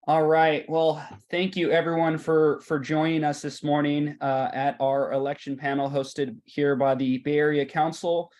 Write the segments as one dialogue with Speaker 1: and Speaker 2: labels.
Speaker 1: All right. Well, thank you everyone for joining us this morning at our election panel hosted here by the Bay Area Council.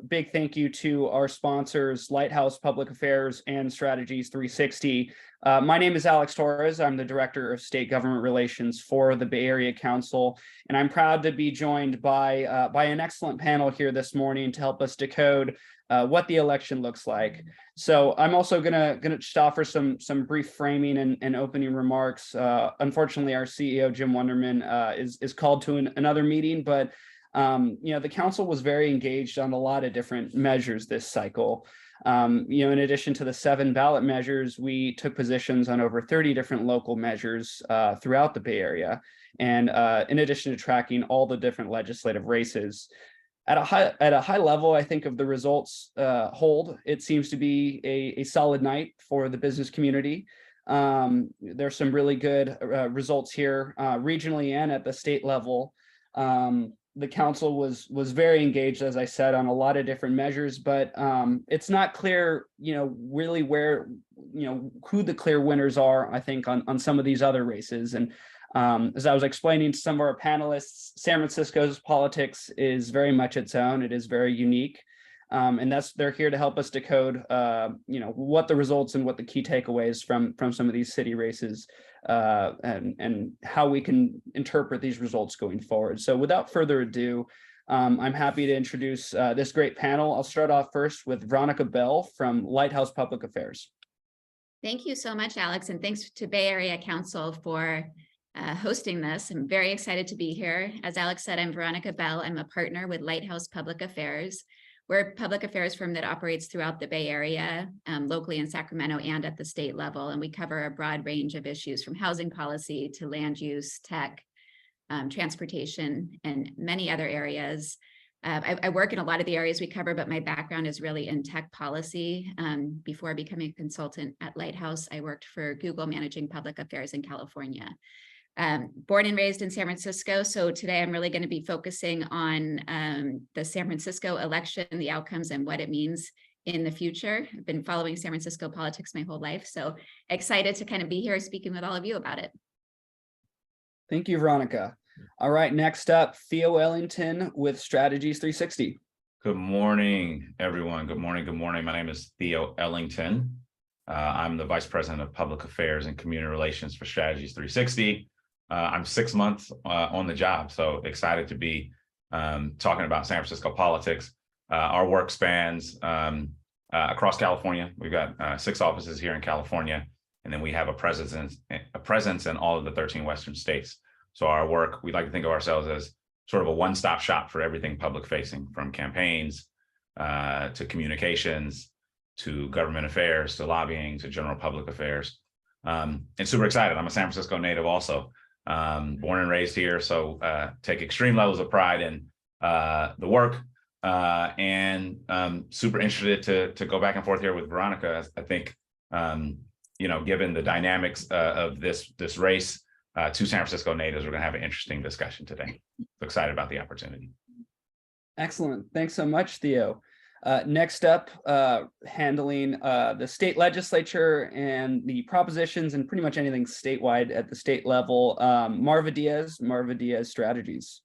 Speaker 1: Big thank you to our sponsors, Lighthouse Public Affairs and Strategies 360. My name is Alex Torres. I'm the Director of State Government Relations for the Bay Area Council, and I'm proud to be joined by an excellent panel here this morning to help us decode what the election looks like. So I'm also gonna just offer some brief framing and opening remarks. Unfortunately, our CEO Jim Wonderman is called to another meeting, but the council was very engaged on a lot of different measures this cycle. In addition to the 7 ballot measures, we took positions on over 30 different local measures throughout the Bay Area, and in addition to tracking all the different legislative races. At a high level, I think of the results hold, it seems to be a solid night for the business community. There's some really good results here regionally and at the state level. The council was very engaged, as I said, on a lot of different measures, but it's not clear, really where, who the clear winners are, I think, on some of these other races. And as I was explaining to some of our panelists, San Francisco's politics is very much its own. It is very unique. And they're here to help us decode, what the results and what the key takeaways from some of these city races and how we can interpret these results going forward. So without further ado, I'm happy to introduce this great panel. I'll start off first with Veronica Bell from Lighthouse Public Affairs.
Speaker 2: Thank you so much, Alex, and thanks to Bay Area Council for hosting this. I'm very excited to be here. As Alex said, I'm Veronica Bell. I'm a partner with Lighthouse Public Affairs. We're a public affairs firm that operates throughout the Bay Area, locally in Sacramento and at the state level. And we cover a broad range of issues from housing policy to land use, tech, transportation, and many other areas. I work in a lot of the areas we cover, but my background is really in tech policy. Before becoming a consultant at Lighthouse, I worked for Google managing public affairs in California. Born and raised in San Francisco. So today I'm really going to be focusing on the San Francisco election, the outcomes and what it means in the future. I've been following San Francisco politics my whole life. So excited to kind of be here speaking with all of you about it.
Speaker 1: Thank you, Veronica. All right, next up, Theo Ellington with Strategies 360.
Speaker 3: Good morning, everyone. Good morning. Good morning. My name is Theo Ellington. I'm the Vice President of Public Affairs and Community Relations for Strategies 360. I'm 6 months on the job, so excited to be talking about San Francisco politics. Our work spans across California. We've got 6 offices here in California, and then we have a presence in all of the 13 Western states. So our work, we like to think of ourselves as sort of a one-stop shop for everything public facing, from campaigns to communications, to government affairs, to lobbying, to general public affairs. And super excited. I'm a San Francisco native also. Born and raised here, so take extreme levels of pride in the work, and super interested to go back and forth here with Veronica. I think given the dynamics of this race, 2 San Francisco natives, we're going to have an interesting discussion today. So excited about the opportunity.
Speaker 1: Excellent. Thanks so much, Theo. Next up, handling the state legislature and the propositions and pretty much anything statewide at the state level, Marva Diaz Strategies.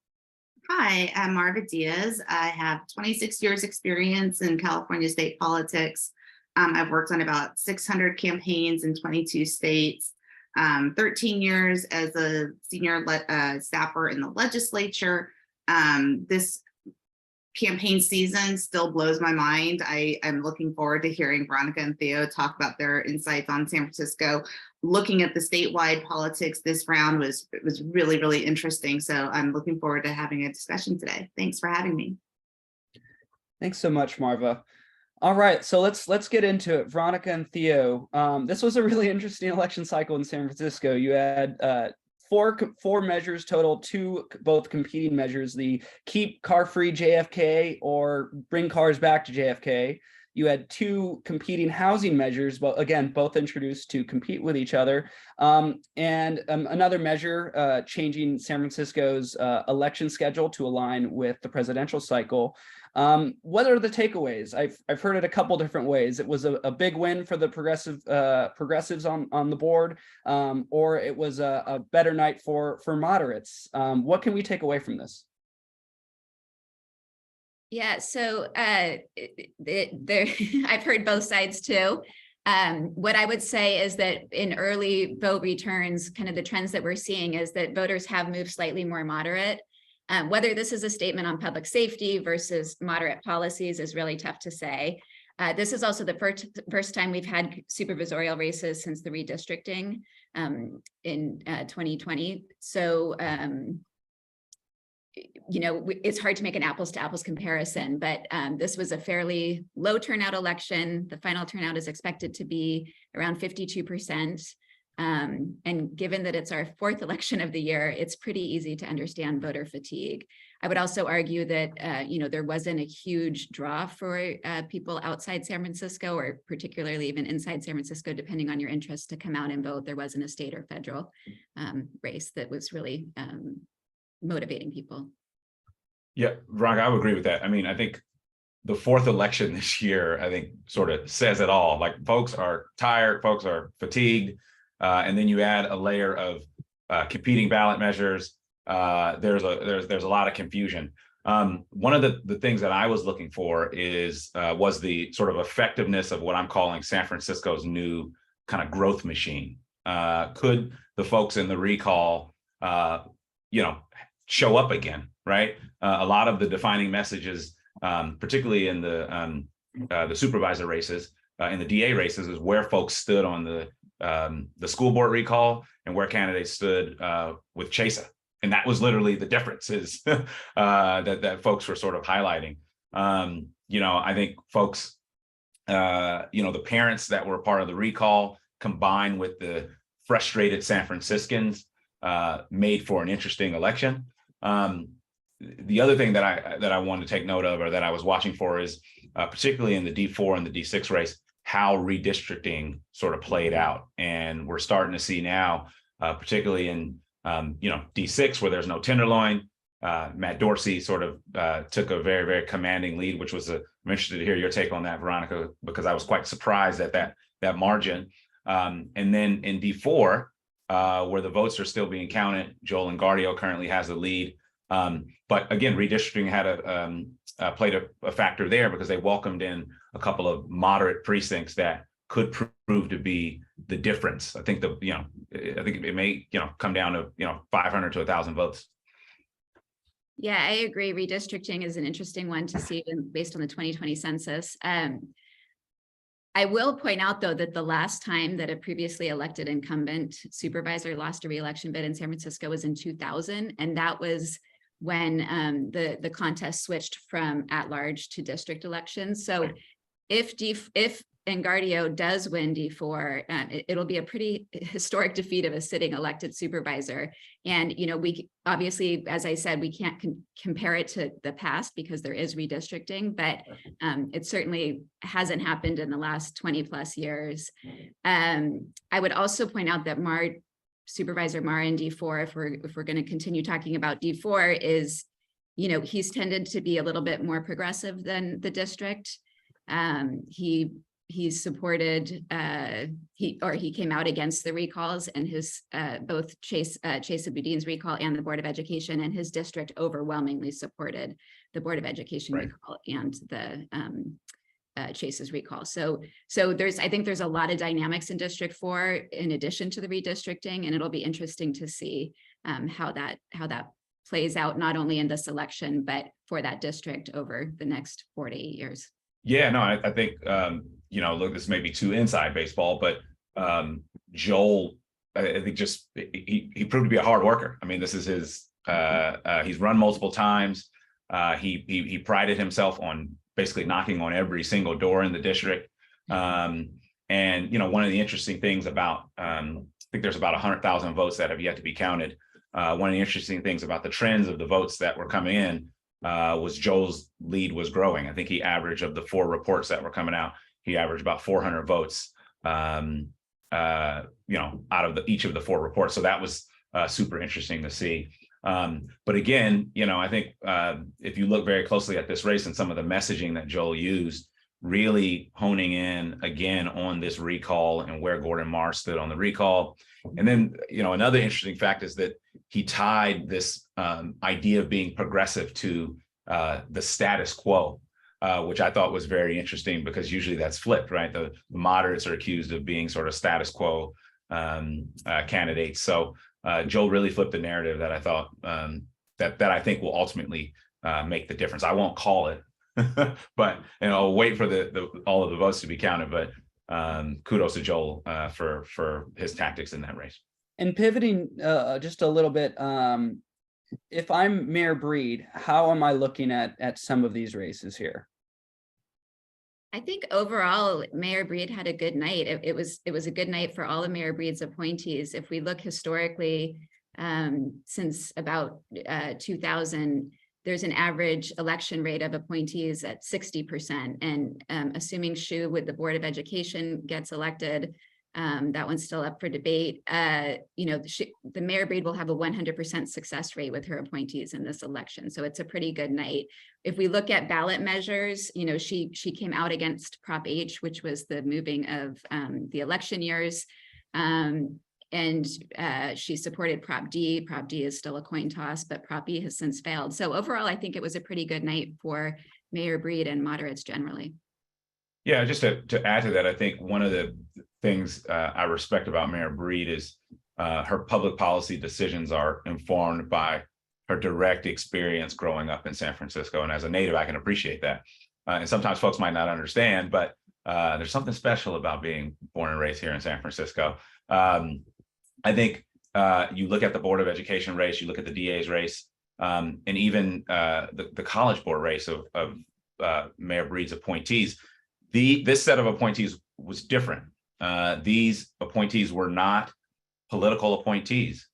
Speaker 4: Hi, I'm Marva Diaz. I have 26 years experience in California state politics. I've worked on about 600 campaigns in 22 states, 13 years as a senior staffer in the legislature. This campaign season still blows my mind. I'm looking forward to hearing Veronica and Theo talk about their insights on San Francisco. Looking at the statewide politics this round was really, really interesting. So I'm looking forward to having a discussion today. Thanks for having me.
Speaker 1: Thanks so much, Marva. All right, so let's get into it. Veronica and Theo, this was a really interesting election cycle in San Francisco. You had four measures total, 2 both competing measures: the keep car-free JFK or bring cars back to JFK. You had two competing housing measures, but again, both introduced to compete with each other. And another measure changing San Francisco's election schedule to align with the presidential cycle. What are the takeaways? I've heard it a couple different ways. It was a big win for the progressives on the board, or it was a better night for moderates. What can we take away from this?
Speaker 2: Yeah, so I've heard both sides too. What I would say is that in early vote returns, kind of the trends that we're seeing is that voters have moved slightly more moderate. Whether this is a statement on public safety versus moderate policies is really tough to say. This is also the first time we've had supervisorial races since the redistricting in 2020. So, you know, it's hard to make an apples to apples comparison, but this was a fairly low turnout election. The final turnout is expected to be around 52%. And given that it's our fourth election of the year, it's pretty easy to understand voter fatigue. I would also argue that, you know, there wasn't a huge draw for people outside San Francisco, or particularly even inside San Francisco, depending on your interest, to come out and vote. There wasn't a state or federal race that was really motivating people.
Speaker 3: Yeah, Veronica, I would agree with that. I mean, I think the fourth election this year, I think sort of says it all. Like, folks are tired, folks are fatigued, and then you add a layer of competing ballot measures. There's a lot of confusion. One of the things that I was looking for was the sort of effectiveness of what I'm calling San Francisco's new kind of growth machine. Could the folks in the recall, you know, show up again, right? A lot of the defining messages, particularly in the supervisor races, in the DA races, is where folks stood on the school board recall and where candidates stood with Chesa. And that was literally the differences that folks were sort of highlighting. You know, I think folks, you know, the parents that were part of the recall combined with the frustrated San Franciscans made for an interesting election. The other thing that I wanted to take note of, or that I was watching for, is particularly in the D4 and the D6 race, how redistricting sort of played out. And we're starting to see now, particularly in you know, D6, where there's no tenderloin, Matt Dorsey sort of took a very, very commanding lead, which was I'm interested to hear your take on that, Veronica, because I was quite surprised at that margin. And then in D4, where the votes are still being counted, Joel Engardio currently has the lead. But again, redistricting had played a factor there, because they welcomed in a couple of moderate precincts that could prove to be the difference. I think it may, you know, come down to, you know, 500 to 1,000 votes.
Speaker 2: Yeah, I agree. Redistricting is an interesting one to see based on the 2020 census. I will point out, though, that the last time that a previously elected incumbent supervisor lost a re-election bid in San Francisco was in 2000, and that was when the contest switched from at-large to district elections. So
Speaker 3: right.
Speaker 2: If Engardio does win D4, it'll be a pretty historic defeat of a sitting elected supervisor. And, you know, we obviously, as I said, we can't compare it to the past because there is redistricting, but it certainly hasn't happened in the last 20 plus years. I would also point out that Supervisor Marr in D4, if we're going to continue talking about D4, is, you know, he's tended to be a little bit more progressive than the district. He's supported, he came out against the recalls, and his both Chesa Boudin's recall and the Board of Education, and his district overwhelmingly supported the Board of Education
Speaker 3: right.
Speaker 2: recall and the Chase's recall. So I think there's a lot of dynamics in District 4 in addition to the redistricting, and it'll be interesting to see how that plays out, not only in this election, but for that district over the next 4 to 8 years.
Speaker 3: Yeah, no, I think, you know, look, this may be too inside baseball, but Joel, I think just, he proved to be a hard worker. I mean, this is his, he's run multiple times. He prided himself on basically knocking on every single door in the district. And, you know, one of the interesting things about, I think there's about 100,000 votes that have yet to be counted. One of the interesting things about the trends of the votes that were coming in was Joel's lead was growing. I think he averaged, of the 4 reports that were coming out, he averaged about 400 votes, out of each of the 4 reports. So that was super interesting to see. But again, I think if you look very closely at this race and some of the messaging that Joel used, really honing in again on this recall and where Gordon Marr stood on the recall. And then, another interesting fact is that he tied this idea of being progressive to the status quo, which I thought was very interesting, because usually that's flipped, right? The moderates are accused of being sort of status quo candidates. So Joel really flipped the narrative that I thought that I think will ultimately make the difference. I won't call it, but I'll wait for all of the votes to be counted. But kudos to Joel for his tactics in that race.
Speaker 1: And pivoting just a little bit, if I'm Mayor Breed, how am I looking at some of these races here?
Speaker 2: I think overall, Mayor Breed had a good night. It was a good night for all of Mayor Breed's appointees. If we look historically, since about 2000, there's an average election rate of appointees at 60%. And assuming Shu with the Board of Education gets elected, that one's still up for debate. The Mayor Breed will have a 100% success rate with her appointees in this election. So it's a pretty good night. If we look at ballot measures, she came out against Prop H, which was the moving of the election years. And she supported Prop D. Prop D is still a coin toss, but Prop E has since failed. So overall, I think it was a pretty good night for Mayor Breed and moderates generally.
Speaker 3: Yeah, just to add to that, I think one of the things I respect about Mayor Breed is her public policy decisions are informed by her direct experience growing up in San Francisco. And as a native, I can appreciate that. And sometimes folks might not understand, but there's something special about being born and raised here in San Francisco. I think you look at the Board of Education race, you look at the DA's race, and even the College Board race of Mayor Breed's appointees. This set of appointees was different. These appointees were not political appointees.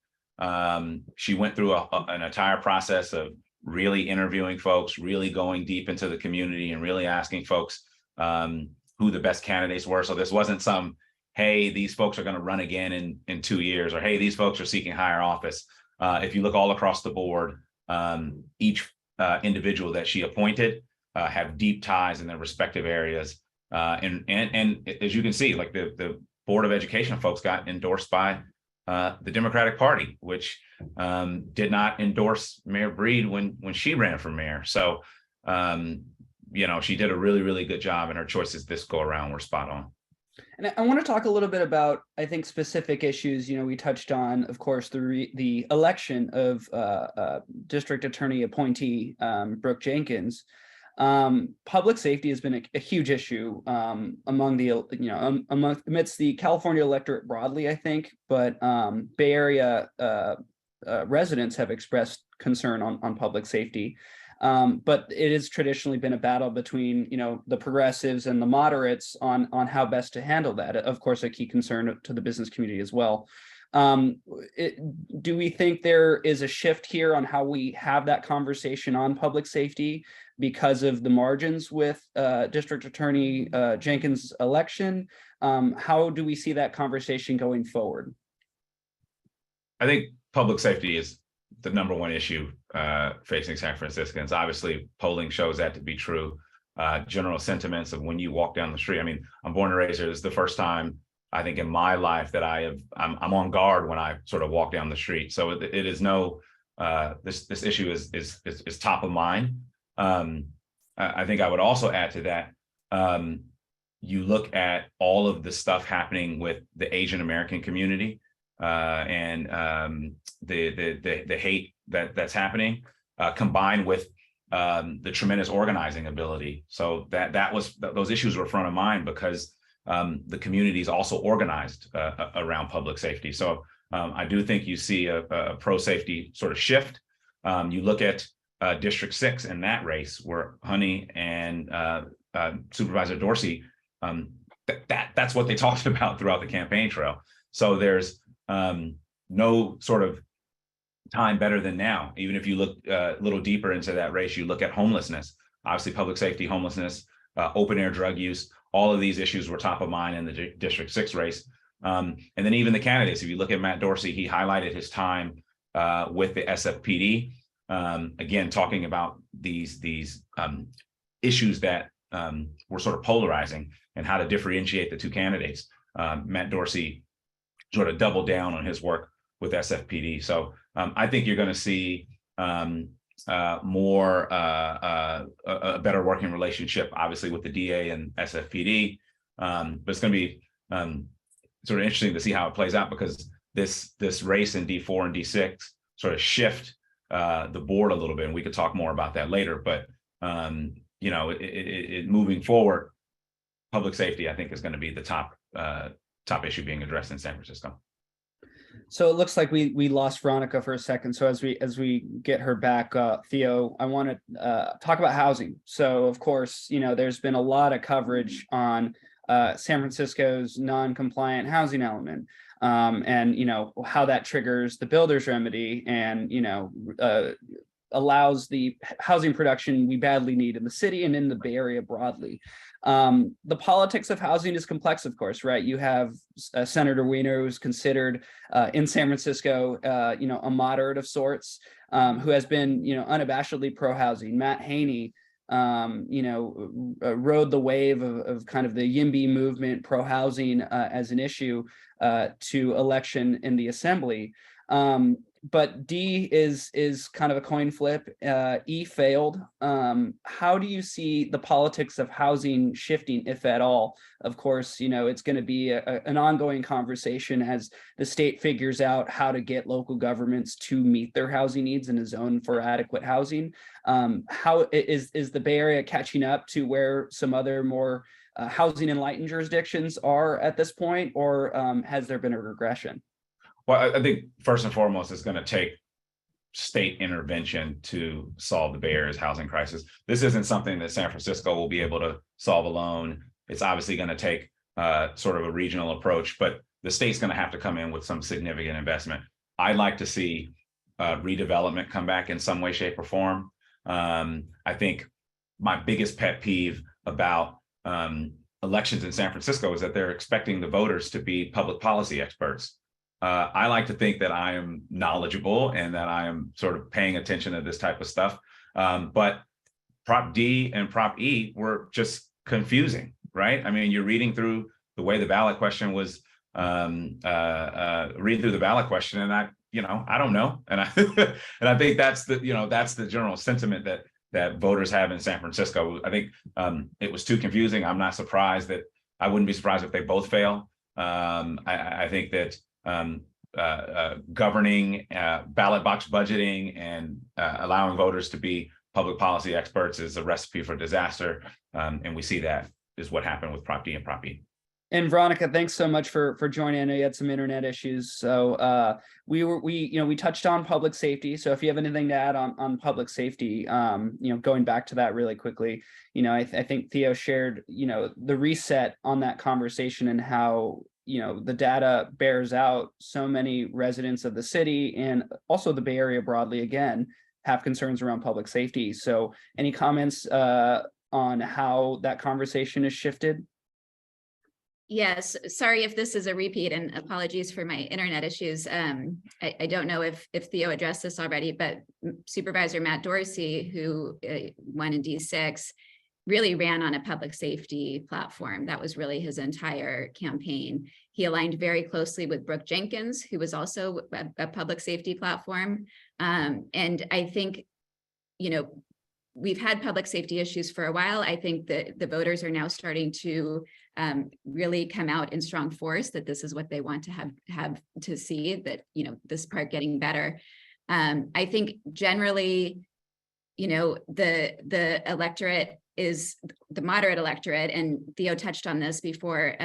Speaker 3: She went through an entire process of really interviewing folks, really going deep into the community, and really asking folks who the best candidates were. So this wasn't some, hey, these folks are going to run again in 2 years, or hey, these folks are seeking higher office. If you look all across the board, each individual that she appointed have deep ties in their respective areas. And as you can see, like the Board of Education folks got endorsed by the Democratic Party, which did not endorse Mayor Breed when she ran for mayor. So, she did a really, really good job, and her choices this go around were spot on.
Speaker 1: And I want to talk a little bit about, I think, specific issues. We touched on, of course, the election of District Attorney appointee Brooke Jenkins. Public safety has been a huge issue among the amidst the California electorate broadly, I think, but Bay Area residents have expressed concern on public safety. But it has traditionally been a battle between the progressives and the moderates on how best to handle that. Of course, a key concern to the business community as well. Do we think there is a shift here on how we have that conversation on public safety because of the margins with District Attorney Jenkins' election? How do we see that conversation going forward?
Speaker 3: I think public safety is the number one issue facing San Franciscans. Obviously, polling shows that to be true. General sentiments of when you walk down the street. I mean, I'm born and raised here. This is the first time I think in my life that I'm on guard when I sort of walk down the street. So it is this issue is top of mind. I think I would also add to that. You look at all of the stuff happening with the Asian American community and the hate that's happening, combined with the tremendous organizing ability. So those issues were front of mind because the community is also organized around public safety. So I do think you see a pro-safety sort of shift. You look at District 6 in that race where Honey and Supervisor Dorsey, that's what they talked about throughout the campaign trail. So there's no sort of time better than now. Even if you look a little deeper into that race, you look at homelessness, obviously public safety, homelessness, open air drug use. All of these issues were top of mind in the District 6 race. And then even the candidates, if you look at Matt Dorsey, he highlighted his time with the SFPD. Again, talking about these issues that were sort of polarizing and how to differentiate the two candidates. Matt Dorsey sort of doubled down on his work with SFPD. So I think you're going to see a better working relationship, obviously, with the DA and SFPD. But it's going to be sort of interesting to see how it plays out, because this race in D4 and D6 sort of shift the board a little bit, and we could talk more about that later. But you know, moving forward, public safety, I think, is going to be the top issue being addressed in San Francisco.
Speaker 1: So it looks like we lost Veronica for a second. So as we get her back, Theo, I want to talk about housing. So of course, you know, there's been a lot of coverage on San Francisco's non-compliant housing element, and you know how that triggers the builder's remedy, and you know allows the housing production we badly need in the city and in the Bay Area broadly. The politics of housing is complex, of course, right? You have Senator Wiener, who's considered in San Francisco, you know, a moderate of sorts, who has been, you know, unabashedly pro-housing. Matt Haney, you know, rode the wave of kind of the YIMBY movement, pro-housing as an issue to election in the assembly. But D is kind of a coin flip. E failed. How do you see the politics of housing shifting, if at all? Of course, you know, it's going to be an ongoing conversation as the state figures out how to get local governments to meet their housing needs in a zone for adequate housing. How is the Bay Area catching up to where some other more housing enlightened jurisdictions are at this point, or has there been a regression?
Speaker 3: Well, I think first and foremost, it's going to take state intervention to solve the Bay Area's housing crisis. This isn't something that San Francisco will be able to solve alone. It's obviously going to take sort of a regional approach, but the state's going to have to come in with some significant investment. I'd like to see redevelopment come back in some way, shape, or form. I think my biggest pet peeve about elections in San Francisco is that they're expecting the voters to be public policy experts. I like to think that I am knowledgeable and that I am sort of paying attention to this type of stuff. But Prop D and Prop E were just confusing, right? I mean, you're reading through the way the ballot question was, reading through the ballot question, and I don't know. And I think that's the general sentiment that voters have in San Francisco. I think it was too confusing. I'm not surprised that I wouldn't be surprised if they both fail. I think that governing ballot box budgeting and allowing voters to be public policy experts is a recipe for disaster. And we see that is what happened with Prop D and Prop E.
Speaker 1: And Veronica, thanks so much for joining. I know you had some internet issues. So we touched on public safety. So if you have anything to add on public safety, going back to that really quickly, I think Theo shared, the reset on that conversation and how, the data bears out so many residents of the city and also the Bay Area broadly, again, have concerns around public safety. So any comments on how that conversation has shifted?
Speaker 2: Yes, sorry if this is a repeat, and apologies for my internet issues. I don't know if Theo addressed this already, but Supervisor Matt Dorsey, who won in D6, really ran on a public safety platform. That was really his entire campaign. He aligned very closely with Brooke Jenkins, who was also a public safety platform. And I think, we've had public safety issues for a while. I think that the voters are now starting to really come out in strong force that this is what they want to have to see, that, this part getting better. I think generally, the electorate is the moderate electorate, and Theo touched on this before.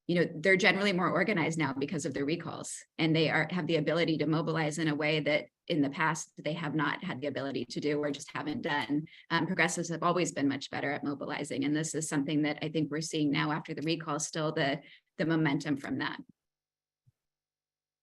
Speaker 2: They're generally more organized now because of the recalls, and they have the ability to mobilize in a way that in the past they have not had the ability to do or just haven't done. Progressives have always been much better at mobilizing, and this is something that I think we're seeing now after the recall, still the momentum from that.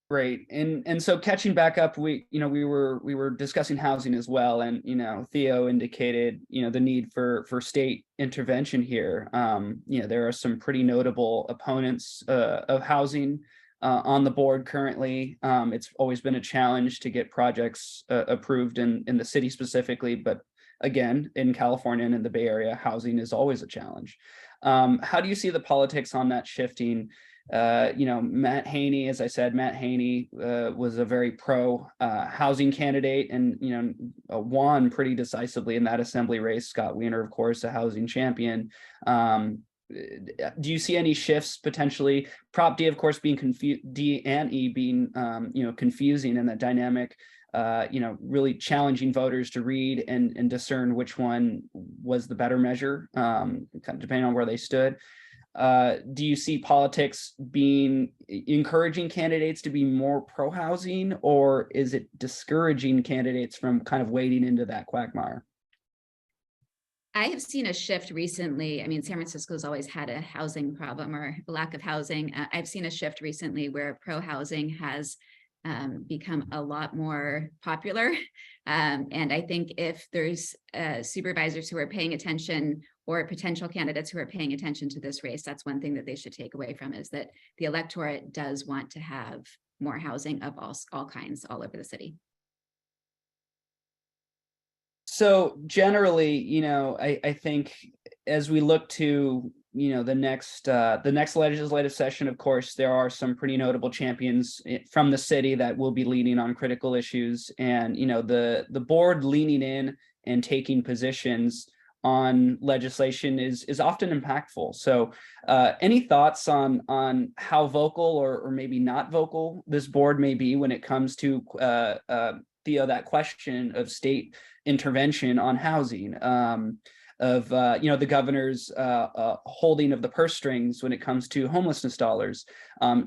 Speaker 1: Great. And so catching back up, we were discussing housing as well. And, Theo indicated, the need for state intervention here. There are some pretty notable opponents of housing on the board currently. It's always been a challenge to get projects approved in the city specifically, but again, in California and in the Bay Area, housing is always a challenge. How do you see the politics on that shifting? Matt Haney, as I said, Matt Haney was a very pro housing candidate and, won pretty decisively in that assembly race. Scott Wiener, of course, a housing champion. Do you see any shifts potentially? Prop D, of course, being D and E being, confusing in that dynamic, really challenging voters to read and discern which one was the better measure, kind of depending on where they stood. Do you see politics being encouraging candidates to be more pro-housing, or is it discouraging candidates from kind of wading into that quagmire?
Speaker 2: I have seen a shift recently. I mean, San Francisco's always had a housing problem or lack of housing. I've seen a shift recently where pro-housing has become a lot more popular. And I think if there's supervisors who are paying attention or potential candidates who are paying attention to this race, that's one thing that they should take away from, is that the electorate does want to have more housing of all kinds all over the city.
Speaker 1: So generally, I think as we look to, the next legislative session, of course, there are some pretty notable champions from the city that will be leading on critical issues, and, the board leaning in and taking positions on legislation is often impactful. So any thoughts on how vocal or maybe not vocal this board may be when it comes to Theo, that question of state intervention on housing, of the governor's holding of the purse strings when it comes to homelessness dollars?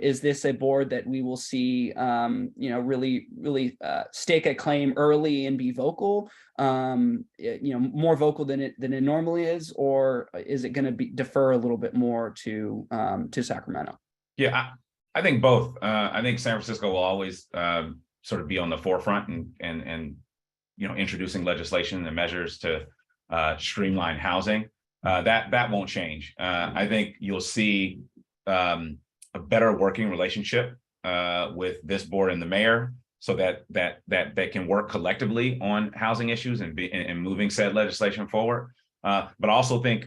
Speaker 1: Is this a board that we will see really stake a claim early and be vocal, more vocal than it normally is, or is it going to be defer a little bit more to Sacramento?
Speaker 3: Yeah, I think both. I think San Francisco will always sort of be on the forefront and introducing legislation and measures to streamline housing. That won't change. I think you'll see a better working relationship with this board and the mayor, so that they can work collectively on housing issues and moving said legislation forward. But I also think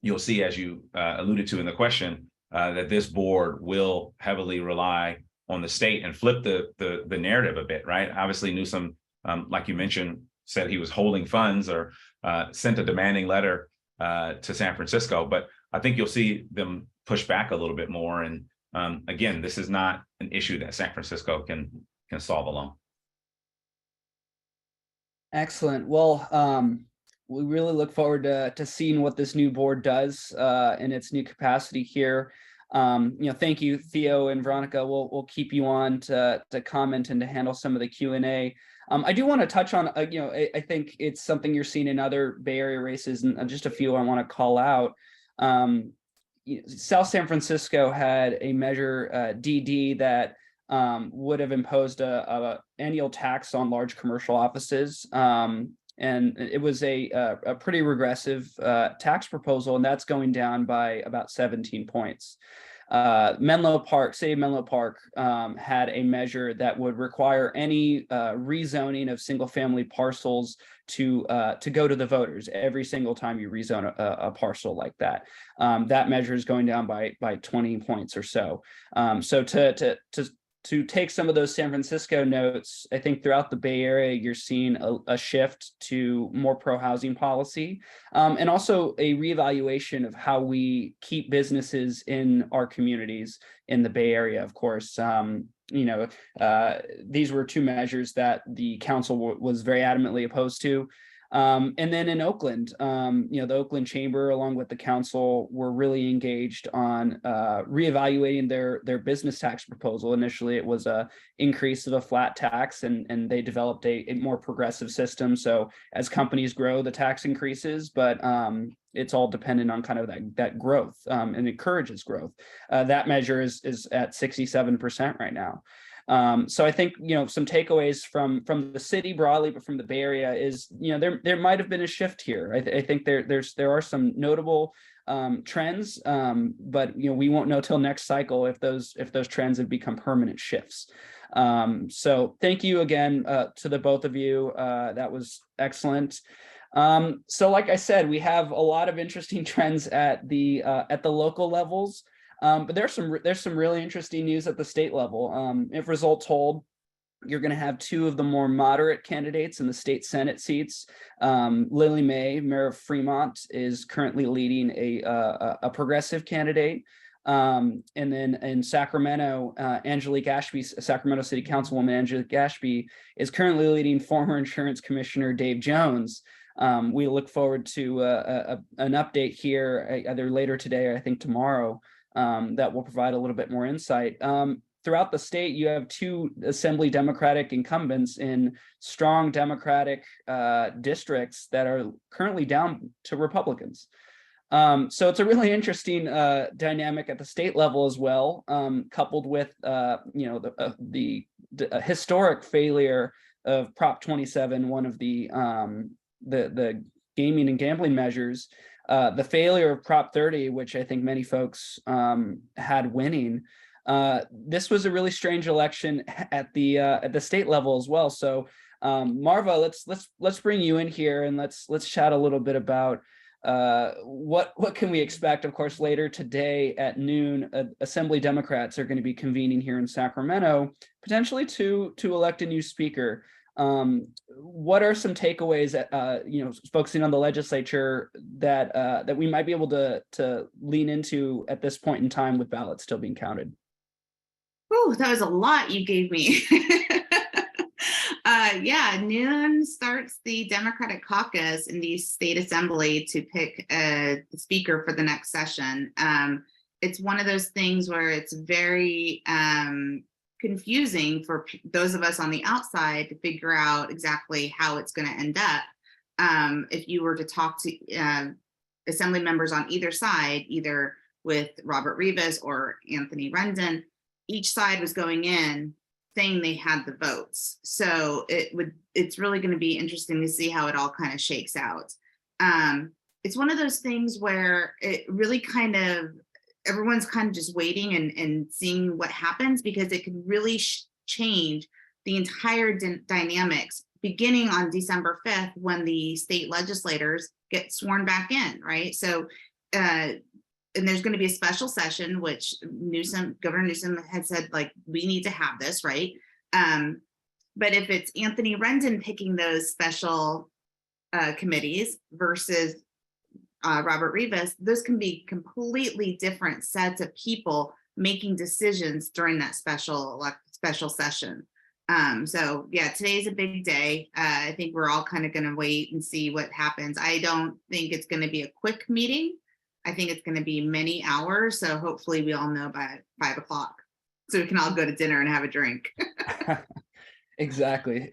Speaker 3: you'll see, as you alluded to in the question, that this board will heavily rely on the state and flip the narrative a bit, right? Obviously, Newsom, like you mentioned, said he was holding funds or sent a demanding letter to San Francisco, but I think you'll see them push back a little bit more. And again, this is not an issue that San Francisco can solve alone.
Speaker 1: Excellent. Well, we really look forward to seeing what this new board does in its new capacity here. Thank you, Theo and Veronica. We'll keep you on to comment and to handle some of the Q&A. I do want to touch on, I think it's something you're seeing in other Bay Area races, and just a few I want to call out. South San Francisco had a measure, DD, that would have imposed a annual tax on large commercial offices. And it was a pretty regressive tax proposal, and that's going down by about 17 points. Menlo Park had a measure that would require any rezoning of single family parcels to go to the voters every single time you rezone a parcel like that. That measure is going down by 20 points or so. So to take some of those San Francisco notes, I think throughout the Bay Area, you're seeing a shift to more pro-housing policy, and also a reevaluation of how we keep businesses in our communities in the Bay Area. Of course, these were two measures that the council was very adamantly opposed to. And then in Oakland, the Oakland Chamber, along with the council, were really engaged on reevaluating their business tax proposal. Initially, it was a increase of a flat tax, and they developed a more progressive system. So as companies grow, the tax increases, but it's all dependent on kind of that growth, and encourages growth. That measure is at 67% right now. So I think, some takeaways from the city broadly, but from the Bay Area is, there might have been a shift here. I think there are some notable trends, but we won't know till next cycle if those trends have become permanent shifts. So thank you again to the both of you. That was excellent. So like I said, we have a lot of interesting trends at the local levels, but there's some really interesting news at the state level. If results hold, you're going to have two of the more moderate candidates in the state Senate seats. Lily May, Mayor of Fremont, is currently leading a progressive candidate. And then in Sacramento, Angelique Ashby, Sacramento City Councilwoman Angelique Ashby, is currently leading former Insurance Commissioner Dave Jones. We look forward to an update here either later today or I think tomorrow that will provide a little bit more insight. Throughout the state, you have two Assembly Democratic incumbents in strong Democratic districts that are currently down to Republicans. So it's a really interesting dynamic at the state level as well, coupled with the historic failure of Prop 27, one of the gaming and gambling measures, the failure of Prop 30, which I think many folks had winning. This was a really strange election at the state level as well. So Marva, let's bring you in here and let's chat a little bit about what can we expect. Of course, later today at noon, Assembly Democrats are going to be convening here in Sacramento, potentially to elect a new speaker. What are some takeaways focusing on the legislature that we might be able to lean into at this point in time with ballots still being counted?
Speaker 4: Oh, that was a lot you gave me. Noon starts the Democratic caucus in the state assembly to pick a speaker for the next session. It's one of those things where it's very confusing for those of us on the outside to figure out exactly how it's going to end up. If you were to talk to assembly members on either side, either with Robert Rivas or Anthony Rendon, each side was going in saying they had the votes. So it's really going to be interesting to see how it all kind of shakes out. It's one of those things where it really kind of, everyone's kind of just waiting and seeing what happens, because it could really change the entire dynamics beginning on December 5th when the state legislators get sworn back in, right? So, and there's going to be a special session, which Governor Newsom had said, like, we need to have this, right? But if it's Anthony Rendon picking those special committees versus Robert Rivas, those can be completely different sets of people making decisions during that special session. So yeah, today's a big day. I think we're all kind of going to wait and see what happens. I don't think it's going to be a quick meeting. I think it's going to be many hours. So hopefully we all know by 5 o'clock so we can all go to dinner and have a drink.
Speaker 1: Exactly.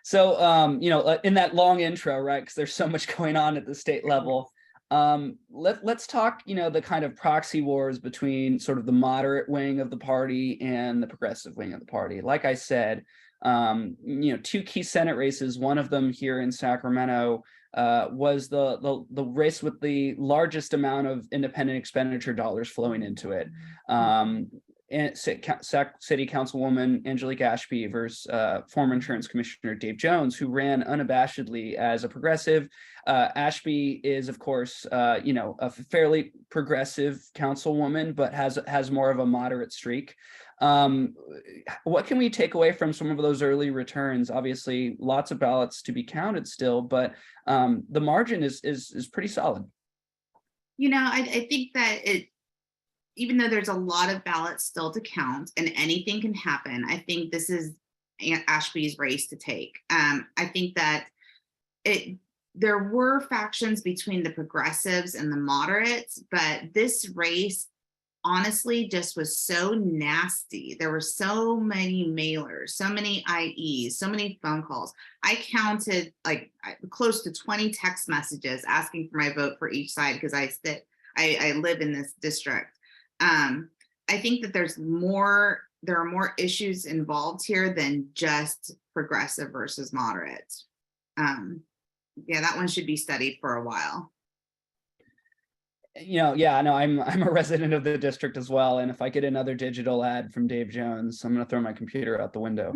Speaker 1: So, in that long intro, right, because there's so much going on at the state level, let's talk, the kind of proxy wars between sort of the moderate wing of the party and the progressive wing of the party. Like I said, two key Senate races, one of them here in Sacramento, was the race with the largest amount of independent expenditure dollars flowing into it. And City Councilwoman Angelique Ashby versus former Insurance Commissioner Dave Jones, who ran unabashedly as a progressive. Ashby is, of course, a fairly progressive councilwoman, but has more of a moderate streak. What can we take away from some of those early returns? Obviously, lots of ballots to be counted still, but the margin is pretty solid.
Speaker 4: I think that even though there's a lot of ballots still to count and anything can happen, I think this is Ashby's race to take. I think that there were factions between the progressives and the moderates, but this race honestly just was so nasty. There were so many mailers, so many IEs, so many phone calls. I counted like close to 20 text messages asking for my vote for each side because I live in this district. I think that there's more there are more issues involved here than just progressive versus moderate. Yeah, that one should be studied for a while.
Speaker 1: Yeah, no, I'm a resident of the district as well, and if I get another digital ad from Dave Jones, I'm going to throw my computer out the window.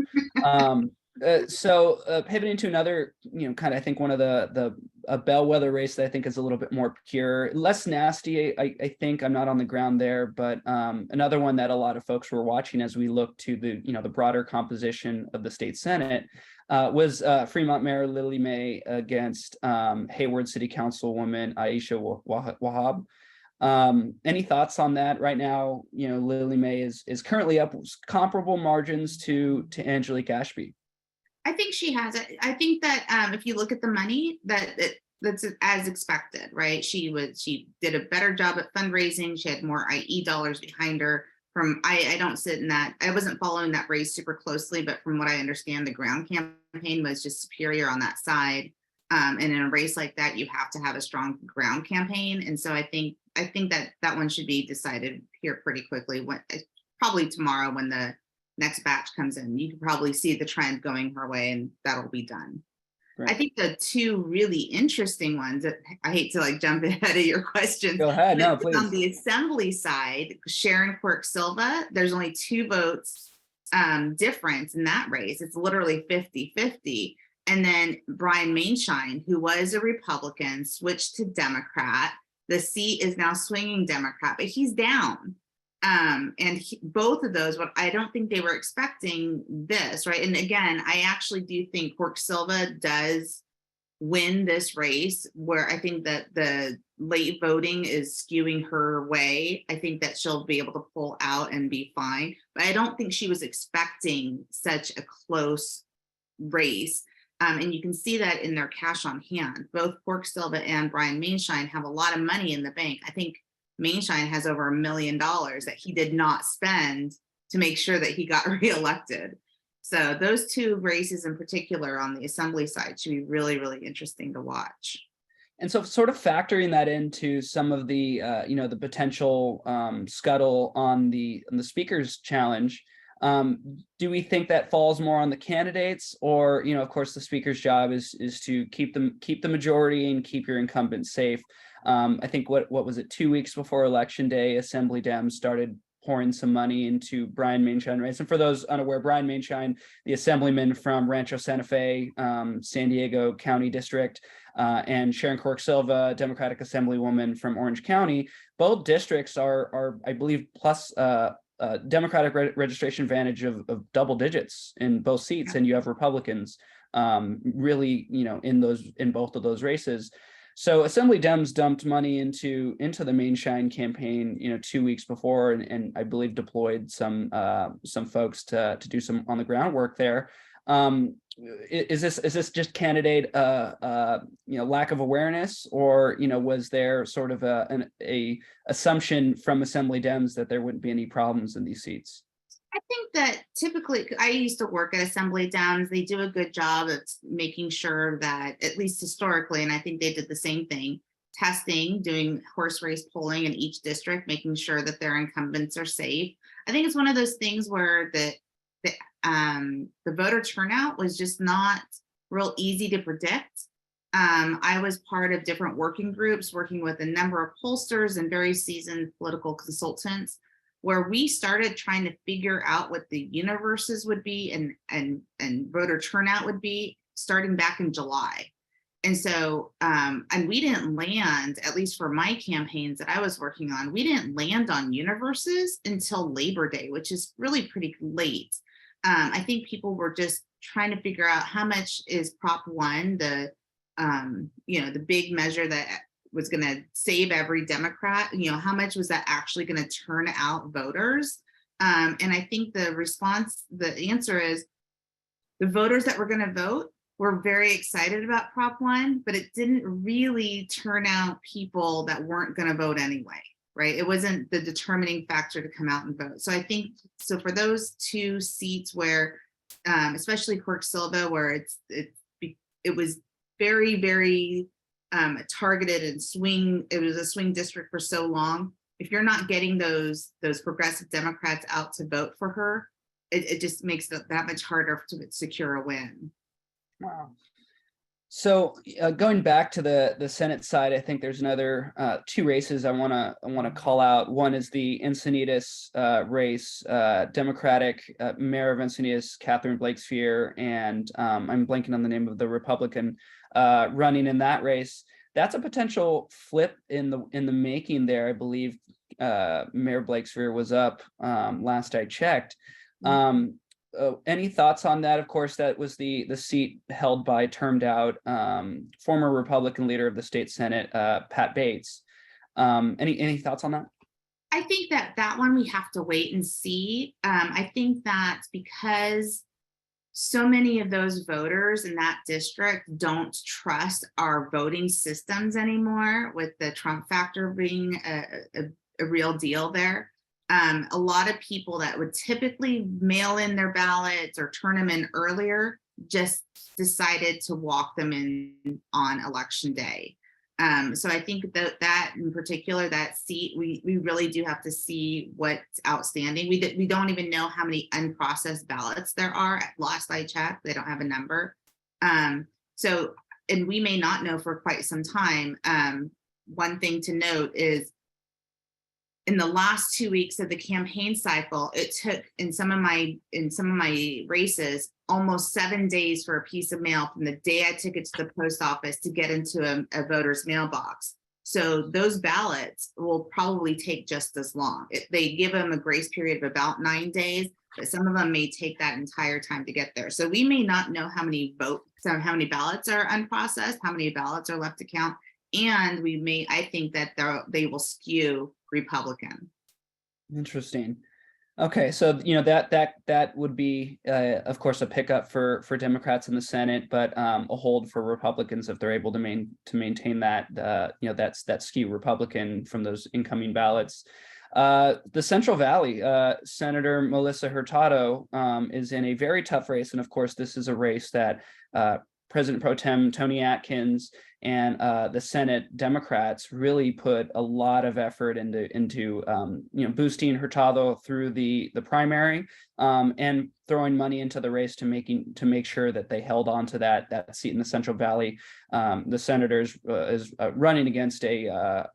Speaker 1: So pivoting to another, kind of, I think one of a bellwether race that I think is a little bit more pure, less nasty. I think I'm not on the ground there, but another one that a lot of folks were watching as we look to the broader composition of the state Senate was Fremont Mayor Lily May against Hayward City Councilwoman Aisha Wahab. Any thoughts on that? Right now, Lily May is currently up comparable margins to Angelique Ashby.
Speaker 4: I think she has it. I think that if you look at the money, that's as expected, right? She did a better job at fundraising. She had more IE dollars behind her. I don't sit in that. I wasn't following that race super closely, but from what I understand, the ground campaign was just superior on that side. And in a race like that, you have to have a strong ground campaign. And so I think that one should be decided here pretty quickly. Probably tomorrow when the next batch comes in, you can probably see the trend going her way, and that'll be done. Right. I think the two really interesting ones, I hate to jump ahead of your questions.
Speaker 1: Go ahead, no, please.
Speaker 4: On the assembly side, Sharon Quirk-Silva, there's only 2 votes difference in that race. It's literally 50-50. And then Brian Mainshine, who was a Republican, switched to Democrat. The seat is now swinging Democrat, but he's down. Both of those, I don't think they were expecting this, right? And again, I actually do think Quirk-Silva does win this race, where I think that the late voting is skewing her way. I think that she'll be able to pull out and be fine, but I don't think she was expecting such a close race. And you can see that in their cash on hand. Both Quirk-Silva and Brian Mainshine have a lot of money in the bank. I think Mainshine has over $1 million that he did not spend to make sure that he got reelected. So those 2 races in particular on the assembly side should be really, really interesting to watch.
Speaker 1: And so sort of factoring that into some of the, the potential scuttle on the speaker's challenge, do we think that falls more on the candidates, or, of course, the speaker's job is to keep the majority and keep your incumbents safe? I think what was it, 2 weeks before Election Day, Assembly Dems started pouring some money into Brian Mainshine race. And for those unaware, Brian Mainshine, the assemblyman from Rancho Santa Fe, San Diego County District, and Sharon Quirk-Silva, Democratic Assemblywoman from Orange County, both districts are I believe, plus Democratic registration advantage of double digits in both seats, and you have Republicans really, in both of those races. So Assembly Dems dumped money into the Mainshine campaign, 2 weeks before, and I believe deployed some folks to do some on the ground work there. Is this just candidate lack of awareness, or was there sort of a assumption from Assembly Dems that there wouldn't be any problems in these seats?
Speaker 4: I think that typically, I used to work at Assembly Dems. They do a good job of making sure that, at least historically, and I think they did the same thing, testing, doing horse race polling in each district, making sure that their incumbents are safe. I think it's one of those things where the voter turnout was just not real easy to predict. I was part of different working groups, working with a number of pollsters and very seasoned political consultants, where we started trying to figure out what the universes would be and voter turnout would be starting back in July. And so, and we didn't land, at least for my campaigns that I was working on, we didn't land on universes until Labor Day, which is really pretty late. I think people were just trying to figure out how much is Prop 1, the big measure that was going to save every Democrat, how much was that actually going to turn out voters? And I think the answer is the voters that were going to vote were very excited about Prop 1, but it didn't really turn out people that weren't going to vote anyway, right? It wasn't the determining factor to come out and vote. So I think, so for those 2 seats where, especially Quirk-Silva, where it was very, very targeted and it was a swing district for so long. If you're not getting those progressive Democrats out to vote for her, it just makes it that much harder to secure a win.
Speaker 1: Wow. So going back to the Senate side, I think there's another two races I want to call out. One is the Encinitas race, Democratic Mayor of Encinitas, Catherine Blakespeare, and I'm blanking on the name of the Republican running in that race. That's a potential flip in the making there. I believe Mayor Blakespeare was up last I checked. Any thoughts on that? Of course, that was the seat held by termed out former Republican leader of the state Senate, Pat Bates. Any thoughts on that?
Speaker 4: I think that one we have to wait and see. I think that because so many of those voters in that district don't trust our voting systems anymore, with the Trump factor being a real deal there. A lot of people that would typically mail in their ballots or turn them in earlier just decided to walk them in on election day. So I think that in particular, that seat, we really do have to see what's outstanding. We don't even know how many unprocessed ballots there are. At last I checked, they don't have a number. So, and we may not know for quite some time. One thing to note is, in the last 2 weeks of the campaign cycle, it took in some of my races almost 7 days for a piece of mail from the day I took it to the post office to get into a voter's mailbox. So those ballots will probably take just as long. They give them a grace period of about 9 days, but some of them may take that entire time to get there. So we may not know how many ballots are unprocessed, how many ballots are left to count, and I think that they will skew Republican.
Speaker 1: Interesting. Okay, so that would be of course a pickup for Democrats in the Senate, but a hold for Republicans if they're able to maintain that that skew Republican from those incoming ballots. The Central Valley, Senator Melissa Hurtado is in a very tough race, and of course this is a race that President Pro Tem Tony Atkins and the Senate Democrats really put a lot of effort into boosting Hurtado through the primary and throwing money into the race to make sure that they held on to that seat in the Central Valley. The senator is running against a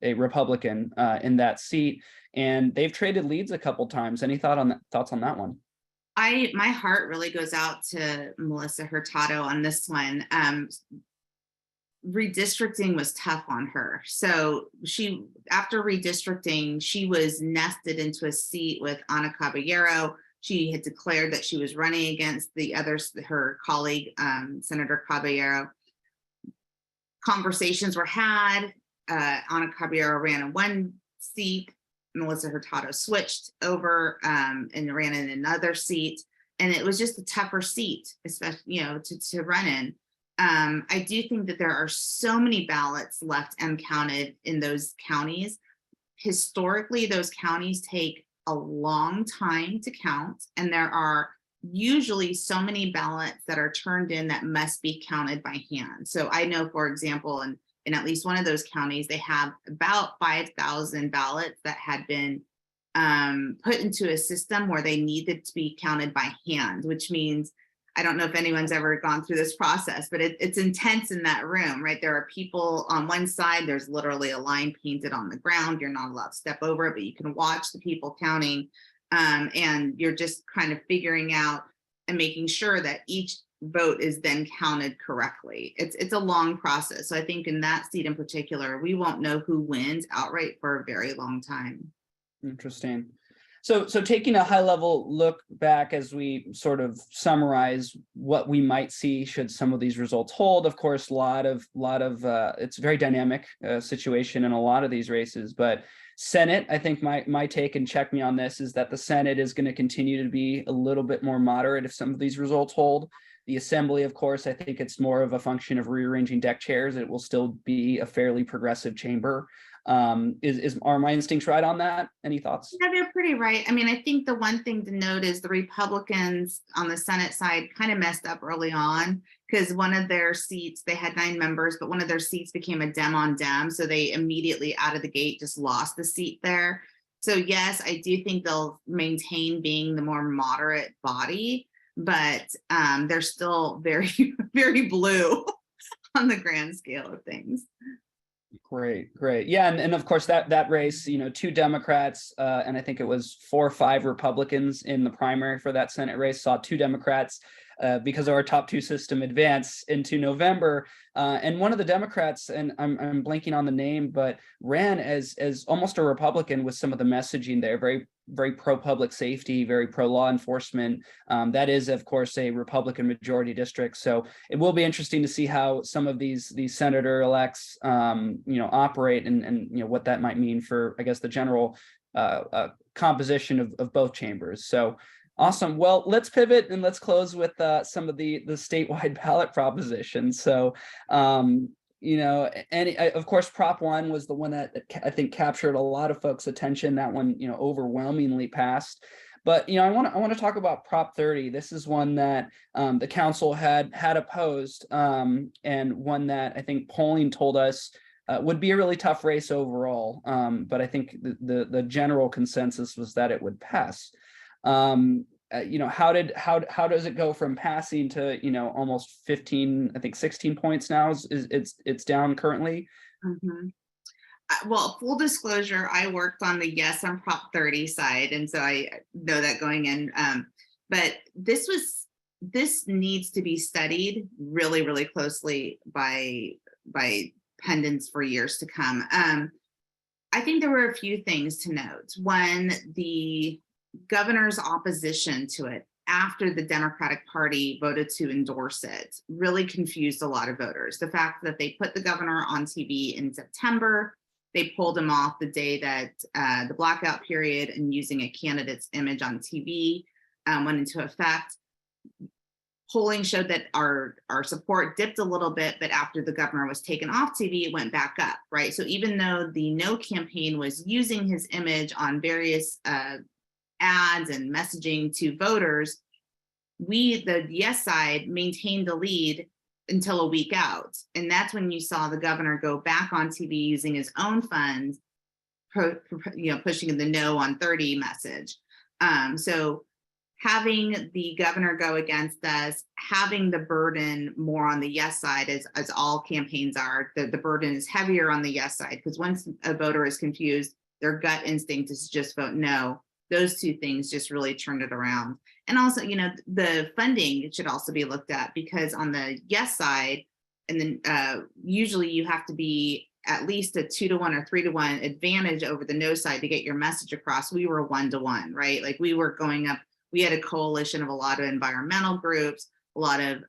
Speaker 1: Republican in that seat, and they've traded leads a couple times. Any thoughts on that one?
Speaker 4: My heart really goes out to Melissa Hurtado on this one. Redistricting was tough on her. So after redistricting, she was nested into a seat with Ana Caballero. She had declared that she was running against her colleague, Senator Caballero. Conversations were had. Ana Caballero ran in one seat. Melissa Hurtado switched over and ran in another seat, and it was just a tougher seat, especially to run in. I do think that there are so many ballots left uncounted in those counties. Historically, those counties take a long time to count, and there are usually so many ballots that are turned in that must be counted by hand. So I know, for example, in at least one of those counties, they have about 5,000 ballots that had been put into a system where they needed to be counted by hand, which means, I don't know if anyone's ever gone through this process, but it's intense in that room, right? There are people on one side, there's literally a line painted on the ground. You're not allowed to step over it, but you can watch the people counting, and you're just kind of figuring out and making sure that each vote is then counted correctly. It's a long process. So I think in that seat in particular, we won't know who wins outright for a very long time.
Speaker 1: Interesting. So taking a high level look back as we sort of summarize what we might see should some of these results hold. Of course, a lot of it's a very dynamic situation in a lot of these races, but Senate, I think my take, and check me on this, is that the Senate is going to continue to be a little bit more moderate if some of these results hold. The Assembly, of course, I think it's more of a function of rearranging deck chairs. It will still be a fairly progressive chamber. Are my instincts right on that? Any thoughts?
Speaker 4: Yeah, they're pretty right. I mean, I think the one thing to note is the Republicans on the Senate side kind of messed up early on, because one of their seats, they had 9 members, but one of their seats became a Dem on Dem. So they immediately out of the gate just lost the seat there. So yes, I do think they'll maintain being the more moderate body, but they're still very, very blue on the grand scale of things.
Speaker 1: Great. Yeah, and of course that race, two Democrats, and I think it was 4 or 5 Republicans in the primary for that Senate race, saw 2 Democrats because of our top 2 system advance into November. And one of the Democrats, and I'm blanking on the name, but ran as almost a Republican with some of the messaging there, very, very pro public safety, very pro law enforcement. That is, of course, a Republican majority district. So it will be interesting to see how some of these senator elects, operate and what that might mean for, I guess, the general composition of both chambers. So awesome. Well, let's pivot and let's close with some of the statewide ballot propositions. So, and of course, Prop 1 was the one that I think captured a lot of folks' attention. That one, overwhelmingly passed. But I want to talk about Prop 30. This is one that the council had opposed, and one that I think polling told us would be a really tough race overall. But I think the general consensus was that it would pass. How does it go from passing to almost 15, I think 16 points now it's down currently?
Speaker 4: Mm-hmm. Well, full disclosure, I worked on the yes on Prop 30 side, and so I know that going in. But this needs to be studied really, really closely by pundits for years to come. I think there were a few things to note. One, the governor's opposition to it after the Democratic Party voted to endorse it really confused a lot of voters. The fact that they put the governor on TV in September, they pulled him off the day that the blackout period, and using a candidate's image on TV went into effect. Polling showed that our support dipped a little bit, but after the governor was taken off TV, it went back up, right? So even though the No campaign was using his image on various ads and messaging to voters, the yes side, maintained the lead until a week out. And that's when you saw the governor go back on TV using his own funds, pushing the No on 30 message. So having the governor go against us, having the burden more on the yes side, as all campaigns are, the burden is heavier on the yes side, because once a voter is confused, their gut instinct is to just vote no. Those two things just really turned it around. And also, the funding should also be looked at, because on the yes side, and then usually you have to be at least a 2-to-1 or 3-to-1 advantage over the no side to get your message across. We were 1-to-1, right? Like we were going up. We had a coalition of a lot of environmental groups, a lot of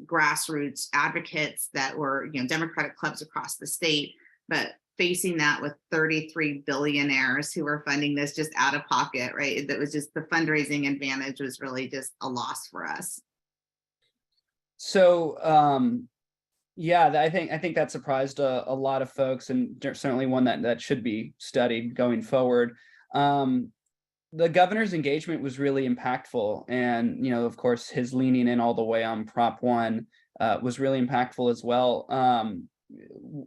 Speaker 4: grassroots advocates that were, Democratic clubs across the state, but facing that with 33 billionaires who were funding this just out of pocket, right? That was just the fundraising advantage was really just a loss for us.
Speaker 1: So, yeah, I think that surprised a lot of folks, and certainly one that should be studied going forward. The governor's engagement was really impactful, and of course his leaning in all the way on Prop 1 was really impactful as well.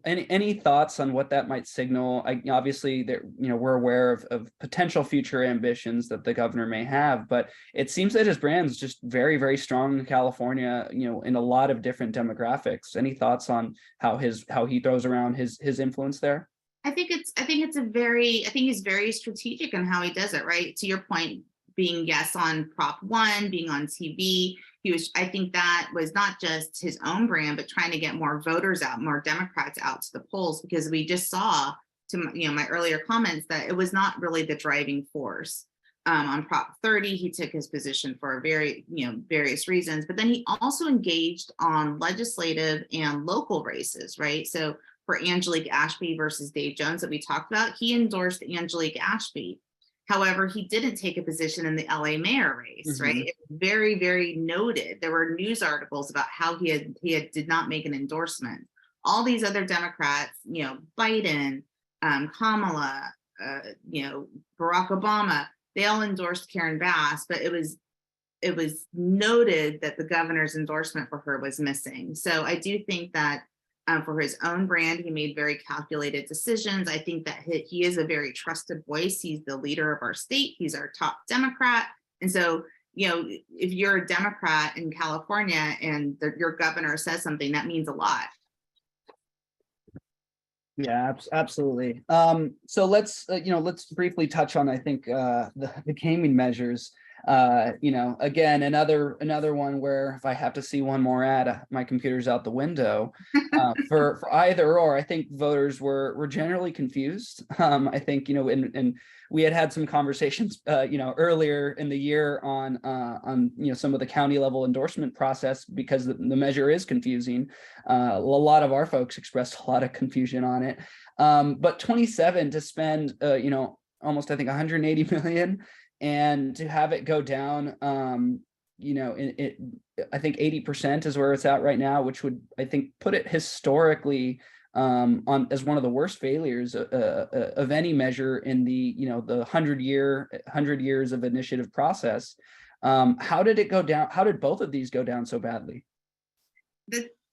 Speaker 1: Any thoughts on what that might signal? Obviously, we're aware of potential future ambitions that the governor may have, but it seems that his brand's just very, very strong in California, in a lot of different demographics. Any thoughts on how he throws around his influence there?
Speaker 4: I think he's very strategic in how he does it, right? To your point, being yes on Prop 1, being on TV, I think that was not just his own brand, but trying to get more voters out, more Democrats out to the polls, because we just saw, to my earlier comments, that it was not really the driving force. On Prop 30, he took his position for various reasons, but then he also engaged on legislative and local races, right? So for Angelique Ashby versus Dave Jones that we talked about, he endorsed Angelique Ashby. However, he didn't take a position in the LA mayor race, right? It was very, very noted. There were news articles about how he did not make an endorsement. All these other Democrats, Biden, Kamala, Barack Obama, they all endorsed Karen Bass, but it was noted that the governor's endorsement for her was missing. So I do think that for his own brand. He made very calculated decisions. I think that he is a very trusted voice. He's the leader of our state. He's our top Democrat. And so, you know, if you're a Democrat in California and your governor says something, that means a lot.
Speaker 1: Yeah, absolutely. So let's let's briefly touch on, I think, the gaming measures. Again, another one where if I have to see one more ad, my computer's out the window. For either or, I think voters were generally confused. I think, and we had some conversations earlier in the year on some of the county level endorsement process, because the measure is confusing. A lot of our folks expressed a lot of confusion on it. But 27 to spend almost, I think, 180 million, and to have it go down, I think 80% is where it's at right now, which would, I think, put it historically on as one of the worst failures of any measure in the the 100 years of initiative process. How did it go down? How did both of these go down so badly?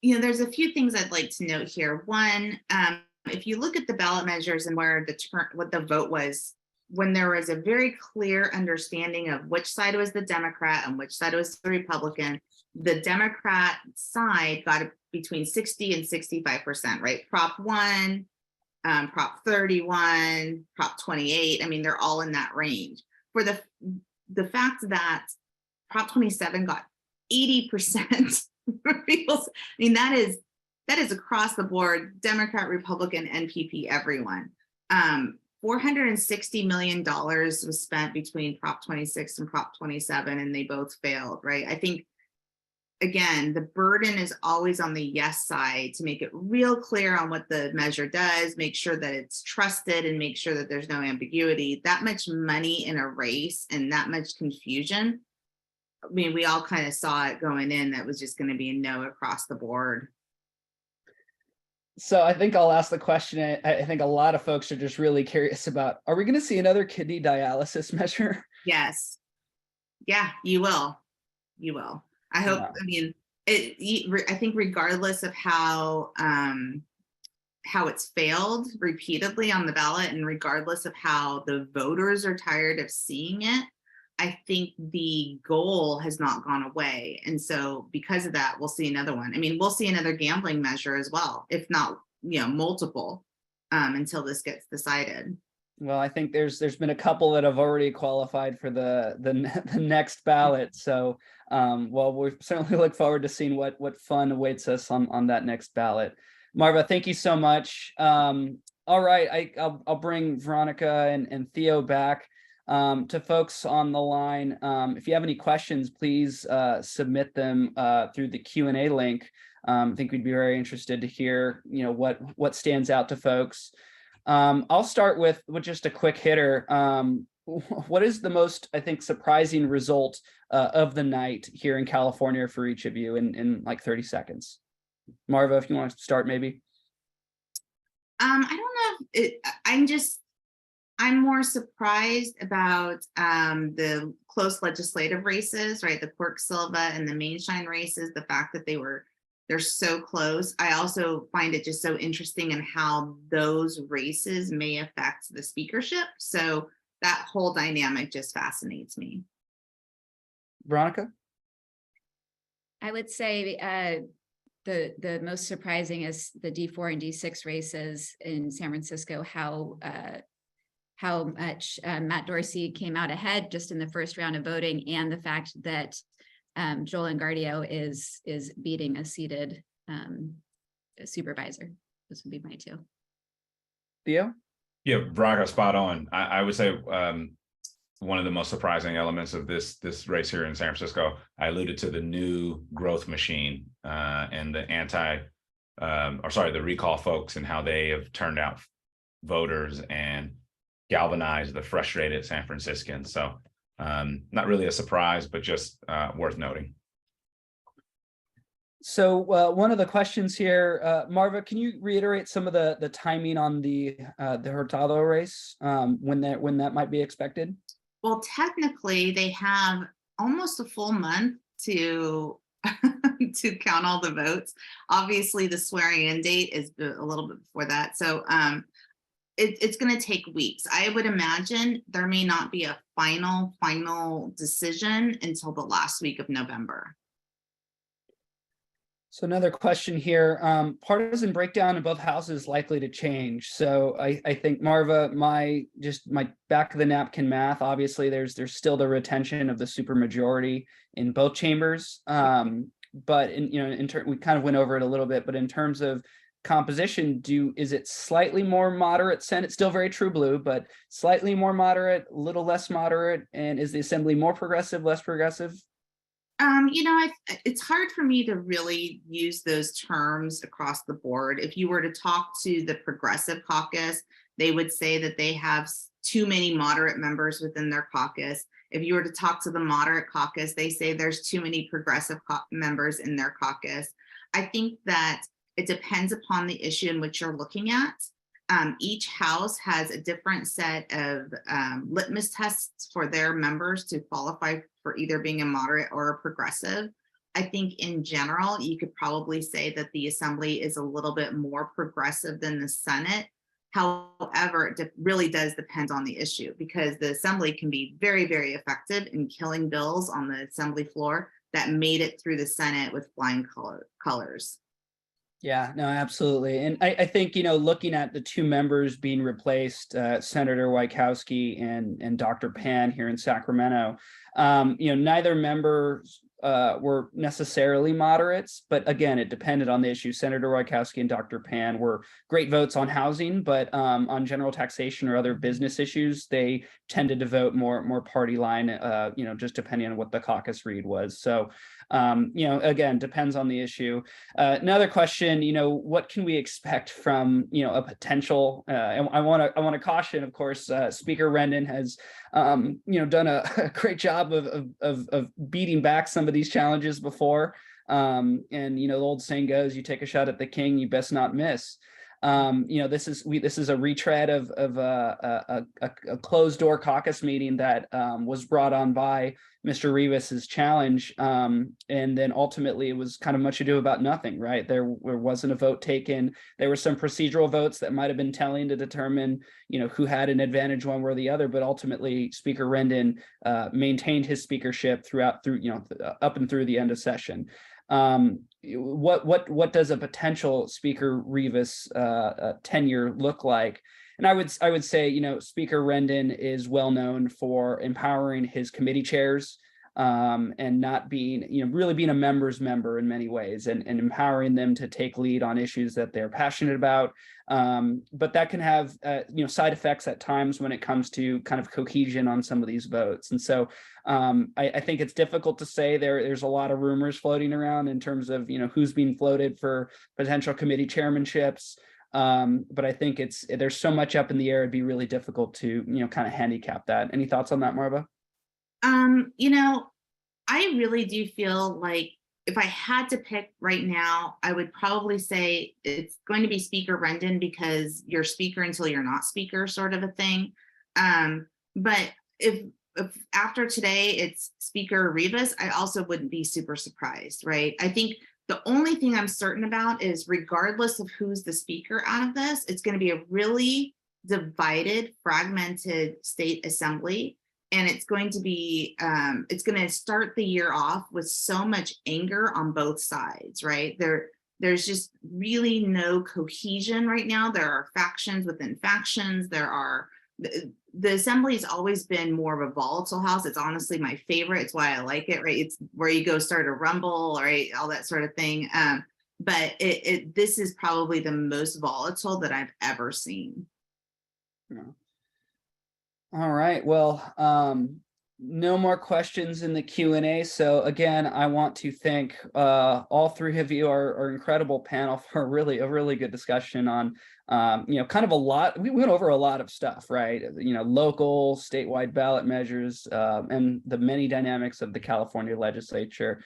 Speaker 4: There's a few things I'd like to note here. One, if you look at the ballot measures and where what the vote was, when there was a very clear understanding of which side was the Democrat and which side was the Republican, the Democrat side got between 60 and 65%, right? Prop 1, Prop 31, Prop 28. I mean, they're all in that range. For the fact that Prop 27 got 80%, I mean, that is across the board, Democrat, Republican, NPP, everyone. $460 million was spent between Prop 26 and Prop 27, and they both failed, right? I think, again, the burden is always on the yes side to make it real clear on what the measure does, make sure that it's trusted, and make sure that there's no ambiguity. That much money in a race and that much confusion, I mean, we all kind of saw it going in that was just going to be a no across the board.
Speaker 1: So I think I'll ask the question I think a lot of folks are just really curious about. Are we going to see another kidney dialysis measure?
Speaker 4: Yes. Yeah, you will. You will. I hope. Yeah. I mean, I think regardless of how it's failed repeatedly on the ballot, and regardless of how the voters are tired of seeing it, I think the goal has not gone away. And so because of that, we'll see another one. I mean, we'll see another gambling measure as well, if not, multiple, until this gets decided.
Speaker 1: Well, I think there's been a couple that have already qualified for the next ballot. So, we certainly look forward to seeing what fun awaits us on that next ballot. Marva, thank you so much. All right, I'll bring Veronica and Theo back. To folks on the line, if you have any questions, please submit them through the Q&A link. I think we'd be very interested to hear, what stands out to folks. I'll start with just a quick hitter. What is the most, I think, surprising result of the night here in California for each of you in like 30 seconds? Marva, if you want to start, maybe.
Speaker 4: I don't know. I'm more surprised about the close legislative races, right? The Quirk Silva and the Mainshine races, the fact that they're so close. I also find it just so interesting in how those races may affect the speakership. So that whole dynamic just fascinates me.
Speaker 1: Veronica?
Speaker 2: I would say the most surprising is the D4 and D6 races in San Francisco, how much Matt Dorsey came out ahead just in the first round of voting, and the fact that Joel Engardio is beating a seated supervisor. This would be my two.
Speaker 1: Theo?
Speaker 3: Yeah, Braga, spot on. I would say one of the most surprising elements of this race here in San Francisco, I alluded to the new growth machine and the the recall folks and how they have turned out voters and galvanize the frustrated San Franciscans. So not really a surprise, but just worth noting.
Speaker 1: So one of the questions here, Marva, can you reiterate some of the timing on the Hurtado race, when that might be expected?
Speaker 4: Well, technically they have almost a full month to to count all the votes. Obviously, the swearing in date is a little bit before that. So it's going to take weeks. I would imagine there may not be a final decision until the last week of November.
Speaker 1: So another question here, partisan breakdown in both houses likely to change. So I think Marva, my back of the napkin math, obviously there's still the retention of the supermajority in both chambers. But we kind of went over it a little bit, but in terms of composition, is it slightly more moderate Senate, still very true blue, but slightly more moderate, a little less moderate? And is the assembly more progressive, less progressive?
Speaker 4: It's hard for me to really use those terms across the board. If you were to talk to the progressive caucus, they would say that they have too many moderate members within their caucus. If you were to talk to the moderate caucus, they say there's too many progressive members in their caucus. I think that it depends upon the issue in which you're looking at. Each house has a different set of litmus tests for their members to qualify for either being a moderate or a progressive. I think in general, you could probably say that the assembly is a little bit more progressive than the Senate. However, it really does depend on the issue, because the assembly can be very, very effective in killing bills on the assembly floor that made it through the Senate with flying colors.
Speaker 1: Yeah, no, absolutely. And I think, looking at the two members being replaced, Senator Wachowski and Dr. Pan here in Sacramento, neither member were necessarily moderates, but again, it depended on the issue. Senator Wachowski and Dr. Pan were great votes on housing, but on general taxation or other business issues, they tended to vote more party line, just depending on what the caucus read was. So, again, depends on the issue. Another question, what can we expect from, a potential, and I want to caution, of course, Speaker Rendon has, done a great job of beating back some of these challenges before. And, the old saying goes, you take a shot at the king, you best not miss. This is a retread of a closed door caucus meeting that was brought on by Mr. Rivas's challenge, and then ultimately it was kind of much ado about nothing, right? There wasn't a vote taken. There were some procedural votes that might have been telling to determine, who had an advantage one way or the other, but ultimately Speaker Rendon maintained his speakership up and through the end of session. What does a potential Speaker Rivas tenure look like? And I would say, Speaker Rendon is well known for empowering his committee chairs, and not being, really being a member's member in many ways, and empowering them to take lead on issues that they're passionate about. But that can have, side effects at times when it comes to kind of cohesion on some of these votes. And so I think it's difficult to say. There's a lot of rumors floating around in terms of, who's being floated for potential committee chairmanships. But I think there's so much up in the air, it'd be really difficult to, kind of handicap that. Any thoughts on that, Marva?
Speaker 4: I really do feel like if I had to pick right now, I would probably say it's going to be Speaker Rendon, because you're speaker until you're not speaker, sort of a thing. But if after today it's Speaker Rivas, I also wouldn't be super surprised, right? I think the only thing I'm certain about is, regardless of who's the speaker out of this, it's going to be a really divided, fragmented state assembly. And it's going to be, it's going to start the year off with so much anger on both sides, right? There's just really no cohesion right now. There are factions within factions. The assembly has always been more of a volatile house. It's honestly my favorite. It's why I like it, right? It's where you go start a rumble, right? All that sort of thing. But this is probably the most volatile that I've ever seen.
Speaker 1: Yeah. All right. Well, no more questions in the Q&A. So again, I want to thank all three of you, our incredible panel, for a really good discussion on kind of a lot. We went over a lot of stuff, right? Local, statewide ballot measures, and the many dynamics of the California legislature.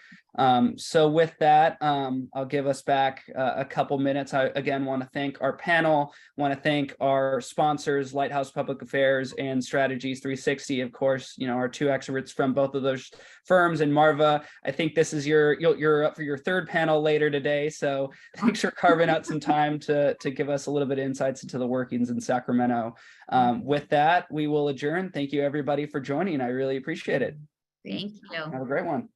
Speaker 1: So with that, I'll give us back a couple minutes. I again want to thank our panel, want to thank our sponsors, Lighthouse Public Affairs and Strategies 360. Of course, our two experts from both of those firms. And Marva, I think this is you're up for your third panel later today. So thanks for carving out some time to give us a little bit of insights into the workings in Sacramento. With that, we will adjourn. Thank you everybody for joining. I really appreciate it.
Speaker 2: Thank you.
Speaker 1: Have a great one.